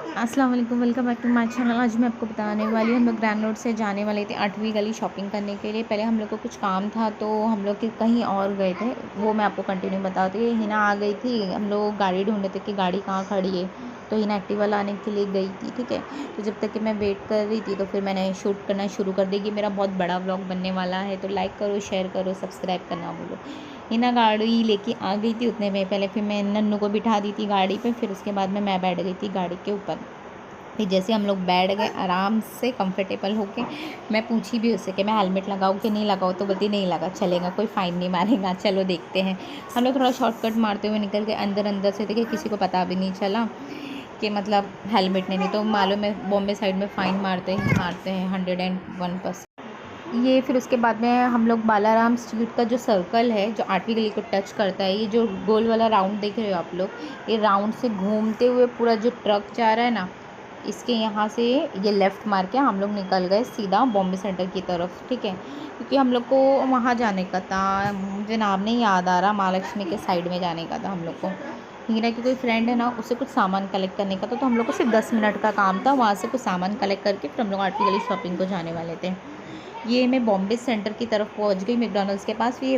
अस्सलाम वालेकुम, welcome back to my channel. आज मैं आपको बताने वाली हूँ, हम लोग ग्रैंड रोड से जाने वाले थे 8वीं गली शॉपिंग करने के लिए। पहले हम लोग को कुछ काम था तो हम लोग कहीं और गए थे, वो मैं आपको कंटिन्यू बताती हूँ। हिना आ गई थी, हम लोग गाड़ी ढूंढ रहे थे कि गाड़ी कहाँ खड़ी है, तो हिना एक्टिवा लाने के लिए गई थी। ठीक है, तो जब तक कि मैं वेट कर रही थी तो फिर मैंने शूट करना शुरू कर दी कि मेरा बहुत बड़ा व्लॉग बनने वाला है, तो लाइक करो, शेयर करो, सब्सक्राइब करना बोलो। हिना गाड़ी लेके आ गई थी, उतने में पहले फिर मैं नन्नू को बिठा दी थी गाड़ी पे, फिर उसके बाद में मैं बैठ गई थी गाड़ी के ऊपर। फिर जैसे हम लोग बैठ गए आराम से कंफर्टेबल होके, मैं पूछी भी उससे कि मैं हेलमेट लगाऊँ कि नहीं लगाऊँ, तो बोलती नहीं लगा चलेगा, कोई फ़ाइन नहीं मारेगा, चलो देखते हैं। हम लोग थोड़ा शॉर्टकट मारते हुए निकल के अंदर अंदर से, देखिए किसी को पता भी नहीं चला कि मतलब हेलमेट नहीं तो मालूम है बॉम्बे साइड में फ़ाइन मारते हैं 101%। ये फिर उसके बाद में हम लोग बालाराम स्ट्रीट का जो सर्कल है जो 8वीं गली को टच करता है, ये जो गोल वाला राउंड देख रहे हो आप लोग, ये राउंड से घूमते हुए पूरा जो ट्रक जा रहा है ना, इसके यहाँ से ये लेफ़्ट मार के हम लोग निकल गए सीधा बॉम्बे सेंटर की तरफ। ठीक है, क्योंकि हम लोग को वहाँ जाने का था, मुझे नाम नहीं याद आ रहा, महालक्ष्मी के साइड में जाने का था हम लोग को। हीरा की कोई फ्रेंड है ना, उससे कुछ सामान कलेक्ट करने का था, तो हम लोग को सिर्फ 10 मिनट का काम था, वहाँ से कुछ सामान कलेक्ट करके फिर हम लोग 8वीं गली शॉपिंग को जाने वाले थे। ये मैं बॉम्बे सेंटर की तरफ पहुंच गई मैकडॉनल्ड्स के पास। फिर ये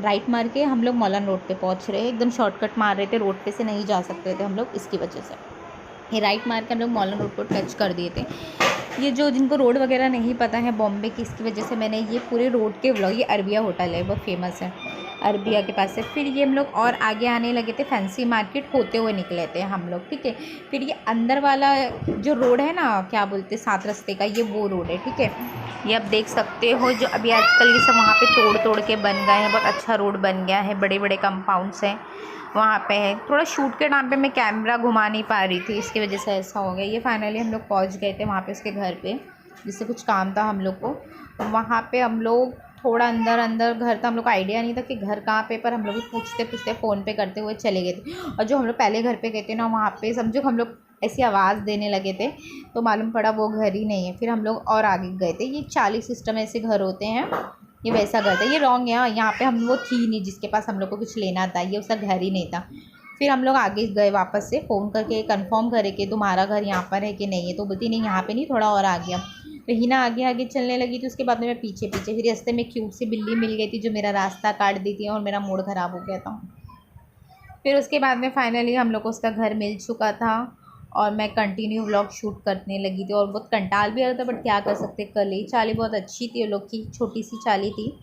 राइट मार के हम लोग मौलाना रोड पे पहुंच रहे हैं, एकदम शॉर्टकट मार रहे थे, रोड पे से नहीं जा सकते थे हम लोग इसकी वजह से। ये राइट मार के हम लोग मौलाना रोड को टच कर दिए थे। ये जो जिनको रोड वगैरह नहीं पता है बॉम्बे की, इसकी वजह से मैंने ये पूरे रोड के व्लॉग, ये अरबिया होटल है बहुत फेमस है अरबिया के पास से। फिर ये हम लोग और आगे आने लगे थे, फैंसी मार्केट होते हुए निकले थे हम लोग। ठीक है, फिर ये अंदर वाला जो रोड है ना, क्या बोलते 7 रास्ते का, ये वो रोड है। ठीक है, ये आप देख सकते हो, जो अभी आजकल ये सब वहाँ पे तोड़ तोड़ के बन गए हैं, बहुत अच्छा रोड बन गया है, बड़े बड़े कंपाउंड्स हैं वहाँ पे है। थोड़ा शूट के टाइम पे मैं कैमरा घुमा नहीं पा रही थी, इसकी वजह से ऐसा हो गया। ये फाइनली हम लोग पहुँच गए थे वहाँ पे उसके घर पे, जिससे कुछ काम था हम लोग को। वहाँ पे हम लोग थोड़ा अंदर अंदर, घर था हम लोग को आइडिया नहीं था कि घर कहाँ पे, पर हम लोग भी पूछते पूछते फ़ोन पे करते हुए चले गए थे। और जो हम लोग पहले घर पे गए थे ना, वहाँ पे समझो हम लोग ऐसी आवाज़ देने लगे थे तो मालूम पड़ा वो घर ही नहीं है। फिर हम लोग और आगे गए थे, ये 40 सिस्टम ऐसे घर होते हैं, ये वैसा घर था। ये रॉन्ग है, यहाँ पे हम वो थी नहीं जिसके पास हम लोग को कुछ लेना था, ये उसका घर ही नहीं था। फिर हम लोग आगे गए वापस से, फ़ोन करके कंफर्म करे कि तुम्हारा घर यहाँ पर है कि नहीं है, तो बोलती नहीं यहाँ पे नहीं, थोड़ा और आ गया। तो हिना आगे आगे चलने लगी थी, उसके बाद में मैं पीछे पीछे। फिर रास्ते में क्यूट सी बिल्ली मिल गई थी जो मेरा रास्ता काट दी थी और मेरा मूड ख़राब हो गया था। फिर उसके बाद में फाइनली हम लोग को उसका घर मिल चुका था और मैं कंटिन्यू व्लॉग शूट करने लगी थी, और बहुत कंटाल भी आ रहा था, बट क्या कर सकते, कल ही चाली बहुत अच्छी थी, वो लोग की छोटी सी चाली थी,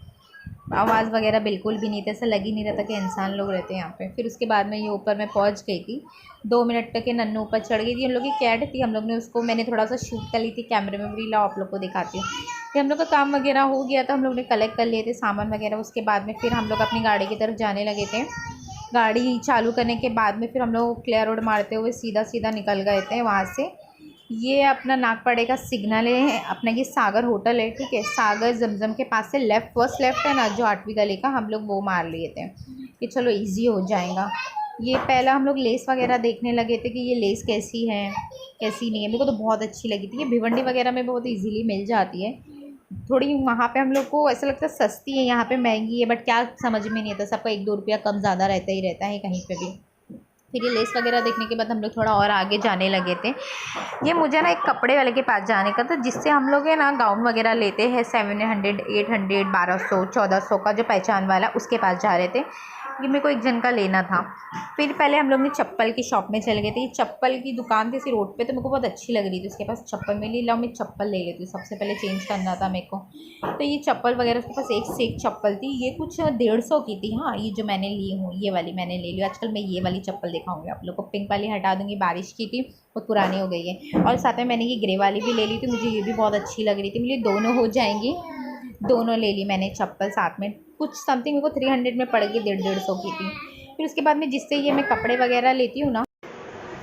आवाज़ वगैरह बिल्कुल भी नहीं था, ऐसा लग ही नहीं रहा था कि इंसान लोग रहते हैं यहाँ पे। फिर उसके बाद में ये ऊपर मैं पहुँच गई थी, 2 मिनट तक के नन्नू ऊपर चढ़ गई थी। हम लोग की कैट थी, हम लोग ने उसको, मैंने थोड़ा सा शूट कर ली थी कैमरे में भी, लाओ आप लोग को दिखाती हूँ। फिर हम लोग का काम वगैरह हो गया था, हम लोग ने कलेक्ट कर लिए थे सामान वगैरह। उसके बाद में फिर हम लोग अपनी गाड़ी की तरफ जाने लगे थे। गाड़ी चालू करने के बाद में फिर हम लोग क्लियर रोड मारते हुए सीधा सीधा निकल गए थे वहाँ से। ये अपना नागपाड़े का सिग्नल है, अपना ये सागर होटल है। ठीक है, सागर जमजम के पास से लेफ़्ट, फर्स्ट लेफ़्ट है ना जो 8वीं गली का, हम लोग वो मार लिए थे कि चलो इजी हो जाएगा। ये पहला हम लोग लेस वगैरह देखने लगे थे कि ये लेस कैसी है कैसी नहीं है, मेरे को तो बहुत अच्छी लगी थी। ये भिवंडी वगैरह में बहुत ईजीली मिल जाती है, थोड़ी वहाँ पे हम लोग को ऐसा लगता है सस्ती है, यहाँ पे महंगी है, बट क्या समझ में नहीं आता, सबका 1-2 रुपया कम ज़्यादा रहता ही रहता है कहीं पे भी। फिर ये लेस वगैरह देखने के बाद हम लोग थोड़ा और आगे जाने लगे थे। ये मुझे ना एक कपड़े वाले के पास जाने का था, जिससे हम लोग है ना गाउन वगैरह लेते हैं 700, 800, 1200, 1400 का, जो पहचान वाला, उसके पास जा रहे थे। ये मेरे को एक जन का लेना था। फिर पहले हम लोग ने चप्पल की शॉप में चले गए थे, ये चप्पल की दुकान थी इसी रोड पे, तो मेरे को बहुत अच्छी लग रही थी, उसके पास चप्पल मिली, लाओ मैं चप्पल ले लेती हूँ, सबसे पहले चेंज करना था मेरे को। तो ये चप्पल वगैरह उसके पास एक से एक चप्पल थी, ये कुछ 150 की थी। हाँ, ये जो मैंने ली हूँ ये वाली मैंने ले ली। आजकल मैं ये वाली चप्पल दिखाऊंगी आप लोग को, पिंक वाली हटा दूँगी, बारिश की थी, बहुत पुरानी हो गई है। और साथ में मैंने ये ग्रे वाली भी ले ली थी, मुझे ये भी बहुत अच्छी लग रही थी, मुझे दोनों हो जाएंगी, दोनों ले ली मैंने चप्पल साथ में। कुछ समथिंग मेरे को 300 में पड़ गई, 150 की थी। फिर उसके बाद में जिससे ये मैं कपड़े वगैरह लेती हूँ ना,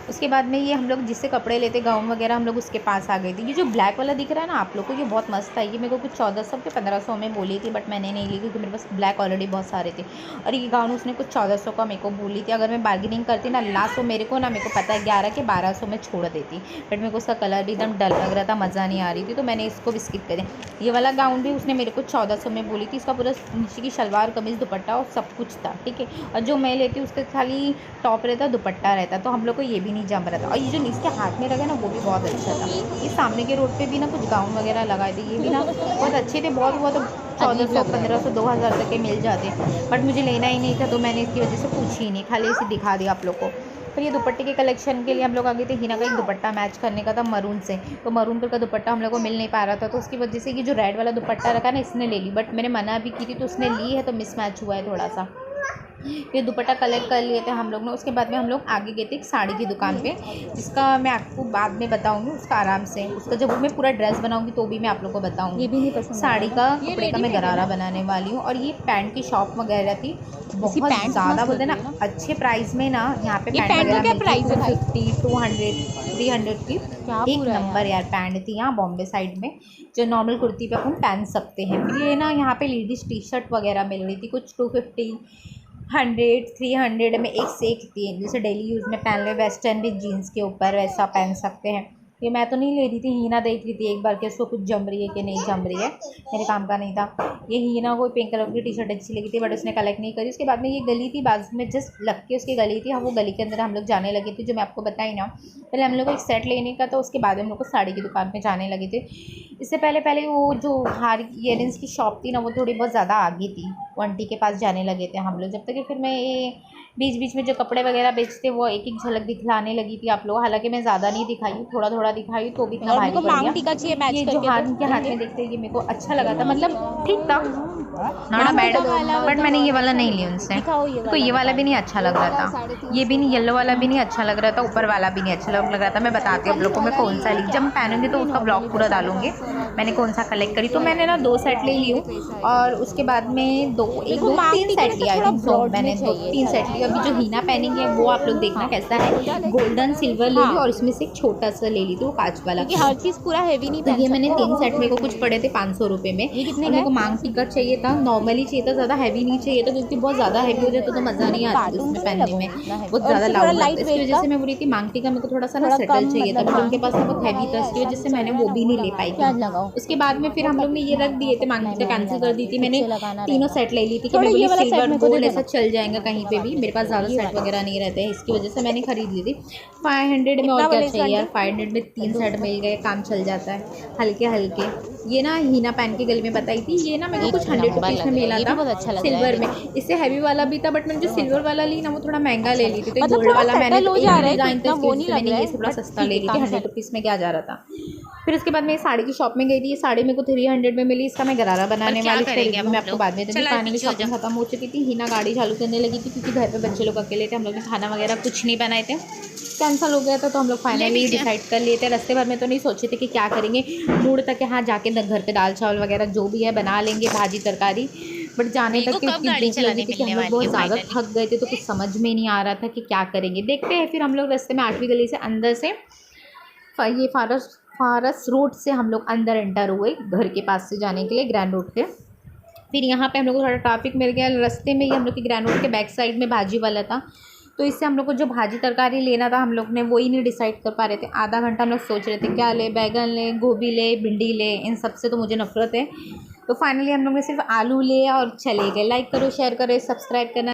उसके बाद में ये हम लोग जिससे कपड़े लेते गाउन वगैरह, हम लोग उसके पास आ गए थे। ये जो ब्लैक वाला दिख रहा है ना आप लोग को, ये बहुत मस्त है। ये मेरे को कुछ 1400 के 1500 में बोली थी, बट मैंने नहीं ली क्योंकि मेरे पास ब्लैक ऑलरेडी बहुत सारे थे। और ये गाउन उसने कुछ 1400 का मेरे को बोली थी। अगर मैं बार्गेनिंग करती ना लास्ट, वो मेरे को पता है 11 के 1200 में छोड़ देती, बट मेरे को उसका कलर भी एकदम डल लग रहा था, मज़ा नहीं आ रही थी, तो मैंने इसको भी स्किप कर दिया। ये वाला गाउन भी उसने मेरे को 1400 में बोली थी, इसका पूरा नीचे की शलवार कमीज़ दुपट्टा और सब कुछ था। ठीक है, और जो मैं लेती उसका खाली टॉप रहता, दुपट्टा रहता, तो हम लोग को ये भी नहीं नहीं जम रहा था। और ये जो इसके हाथ में लगा ना वो भी बहुत अच्छा था। ये सामने के रोड पे भी ना कुछ गाउन वगैरह लगाए थे, ये भी ना बहुत अच्छे थे, बहुत 1400 1500 2000 तक के मिल जाते, बट मुझे लेना ही नहीं था तो मैंने इसकी वजह से पूछी ही नहीं, खाली इसे दिखा दिया आप लोग को। फिर ये दुपट्टे के कलेक्शन के लिए हम लोग आ गए थे। हिना का एक दुपट्टा मैच करने का था मरून से, तो मरून कलर का दुपट्टा हम लोग को मिल नहीं पा रहा था, तो उसकी वजह से ये जो रेड वाला दुपट्टा रखा ना इसने ले ली, बट मैंने मना भी की थी तो उसने ली है, तो मिसमैच हुआ है थोड़ा सा। ये दुपट्टा कलेक्ट कर लिए थे हम लोग ने। उसके बाद में हम लोग आगे गए थे एक साड़ी की दुकान पे, जिसका मैं आपको बाद में बताऊंगी उसका आराम से, उसका जब मैं पूरा ड्रेस बनाऊंगी तो भी मैं आप लोग को बताऊंगी। ये भी नहीं पसंद। साड़ी का कपड़े का मैं गरारा बनाने वाली हूँ। और ये पैंट की शॉप वगैरह थी, बहुत ज़्यादा बोलते ना अच्छे प्राइस में ना यहाँ पे पैंट वगैरह मिलती है, 250 200 300 की एक नंबर यार पैंट थी यहाँ बॉम्बे साइड में, जो नॉर्मल कुर्ती पे अपन पहन सकते हैं। फिर ये ना यहाँ पे लेडीज़ टी शर्ट वगैरह मिल रही थी, कुछ 250 100 300 में एक से एक थी, जैसे डेली यूज़ में पहन ले, वेस्टर्न भी जीन्स के ऊपर वैसा पहन सकते हैं। ये मैं तो नहीं ले रही थी, हीना देख रही थी एक बार कि उसको कुछ जम रही है कि नहीं जम रही है, मेरे काम का नहीं था। ये हीना को पिंक कलर की टी शर्ट अच्छी लगी थी, बट उसने कलेक्ट नहीं करी। उसके बाद में ये गली थी बाजू में, जस्ट लग के उसकी गली थी, हाँ वो गली के अंदर हम लोग जाने लगे थे, जो मैं आपको बताई ना। पहले हम लोग को एक सेट लेने का था, उसके बाद हम लोग को साड़ी की दुकान पर जाने लगे थे। इससे पहले वो जो हार ईयरिंग्स की शॉप थी ना वो थोड़ी बहुत ज़्यादा आगे थी, आंटी के पास जाने लगे थे हम लोग, जब तक कि फिर मैं ये बीच बीच में जो कपड़े वगैरह बेचते वो एक एक झलक दिखलाने लगी थी आप लोग। हालांकि मैं ज़्यादा नहीं दिखाई हूँ, थोड़ा थोड़ा दिखाई, तो भी इतना भारी पड़ गया। ये जो हाथ के हाथ में देखते ये मेरे को अच्छा लगा था, मतलब ठीक था, नॉट बैड, बट मैंने ये वाला नहीं लिया उनसे, तो ये वाला भी नहीं अच्छा लग रहा था, ये भी नहीं, येलो वाला भी नहीं अच्छा लग रहा था, ऊपर वाला भी नहीं अच्छा लग रहा था। मैं बताती हूँ आप लोग को मैं कौन सा ली, जब मैं पहनूंगी तो उसका ब्लॉग पूरा डालूंगी मैंने कौन सा कलेक्ट करी। तो मैंने ना 2 सेट ले ली हूँ, और उसके बाद में 3 सेट लिया, मैंने 2-3 सेट लिया। अभी जो हीना पहनेंगे वो आप लोग देखना कैसा है, गोल्डन सिल्वर ले ली, और इसमें से एक छोटा सा ले ली थी वो कांच वाला, हर चीज़ पूरा हैवी नहीं। तो ये मैंने 3 सेट मेरे को कुछ पड़े थे 500 रुपये में। मेरे को मांग टिकट चाहिए था, नॉर्मली चाहिए था, ज़्यादा हैवी नहीं चाहिए था, क्योंकि बहुत ज़्यादा हैवी हो जाता तो मज़ा नहीं आता उसमें पहनने में, बहुत ज़्यादा लाउड लगता है। इसकी वजह से मैं बोली थी मांग टिका मेरे को थोड़ा सा ना सेटल चाहिए था, बट उनके पास बहुत हैवी था, इसकी वजह से मैंने वो भी नहीं ले पाई थी। उसके बाद में फिर हम लोग ने ये रख दिए थे, मांग टिका कैंसिल कर दी थी मैंने, तीनों सेट ले ली थी कि मैं बोली सिल्वर गोल्ड ऐसा चल जाएगा कहीं पे भी, मेरे पास ज़्यादा सेट वगैरह नहीं रहते हैं, इसकी वजह से मैंने खरीद ली थी 500 में। और क्या चाहिए यार, 500 में 3 सेट मिल गए, काम चल जाता है हल्के हल्के। ये ना हीना पैन के गले में बताई थी, ये ना मेरे को कुछ 100 रुपीज़ में मिला था सिल्वर में, इससे हैवी वाला भी था, बट मैंने जो सिल्वर वाला ली ना वो थोड़ा महंगा ले ली थी, तो गोल्ड वाला मैंने डिजाइन था मैंने ये थोड़ा सस्ता ले ली थी, 100 रुपीज़ में क्या जा रहा था। फिर उसके बाद मैं साड़ी की शॉप में गई थी, ये साड़ी मेरे को 300 में मिली, इसका मैं गरारा बनाने वाली थी, मैं आपको बाद में फाइनली शॉपिंग खत्म हो चुकी थी। हीना गाड़ी चालू करने लगी थी, क्योंकि घर पे बच्चे लोग अकेले थे, हम लोग ने खाना वगैरह कुछ नहीं बनाए थे, कैंसिल हो गया था, तो हम लोग फाइनली डिसाइड कर लिए थे। रास्ते भर में तो नहीं सोचे थे कि क्या करेंगे, मूड तक यहाँ जाके घर पे दाल चावल वगैरह जो भी है बना लेंगे, भाजी तरकारी, बट जाने तक इतनी भूख लगी थी कि हम लोग बहुत ज़्यादा थक गए थे, तो कुछ समझ में नहीं आ रहा था कि क्या करेंगे। देखते हैं फिर हम लोग रास्ते में 8वीं गली से अंदर से ये फारस रोड से हम लोग अंदर एंटर हुए घर के पास से जाने के लिए ग्रैंड रोड के। फिर यहाँ पे हम लोग को थोड़ा ट्रैफिक मिल गया, रास्ते में ही हम लोग के ग्रैंड रोड के बैक साइड में भाजी वाला था, तो इससे हम लोग को जो भाजी तरकारी लेना था हम लोग ने वही नहीं डिसाइड कर पा रहे थे। आधा घंटा हम लोग सोच रहे थे क्या ले, बैगन ले, गोभी ले, भिंडी ले, इन सब से तो मुझे नफरत है, तो फाइनली हम लोग ने सिर्फ आलू ले और चले गए। लाइक करो, शेयर करो, सब्सक्राइब करना।